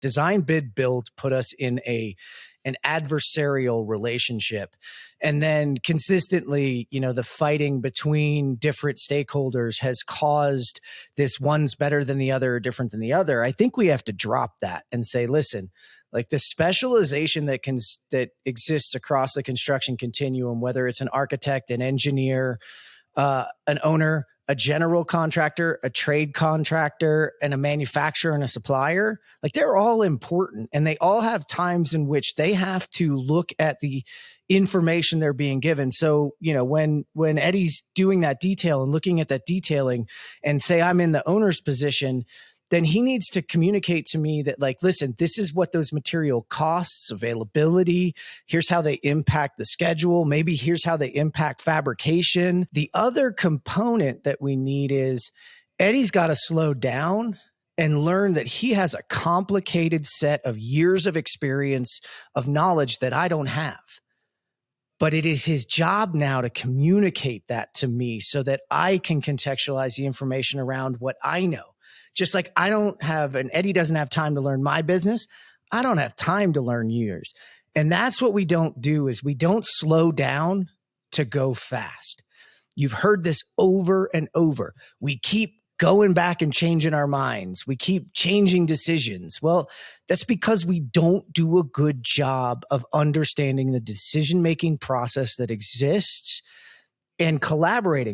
design, bid, build put us in an adversarial relationship. And then consistently, the fighting between different stakeholders has caused this one's better than the other, different than the other. I think we have to drop that and say, listen, like the specialization that exists across the construction continuum, whether it's an architect, an engineer, an owner, a general contractor, a trade contractor, and a manufacturer and a supplier, like they're all important, and they all have times in which they have to look at the information they're being given. So, when Eddie's doing that detail and looking at that detailing and say, I'm in the owner's position, then he needs to communicate to me that, like, listen, this is what those material costs, availability, here's how they impact the schedule. Maybe here's how they impact fabrication. The other component that we need is Eddie's got to slow down and learn that he has a complicated set of years of experience, of knowledge that I don't have. But it is his job now to communicate that to me so that I can contextualize the information around what I know. Just like I don't have, and Eddie doesn't have time to learn my business, I don't have time to learn yours. And that's what we don't do, is we don't slow down to go fast. You've heard this over and over. We keep going back and changing our minds. We keep changing decisions. Well, that's because we don't do a good job of understanding the decision-making process that exists and collaborating.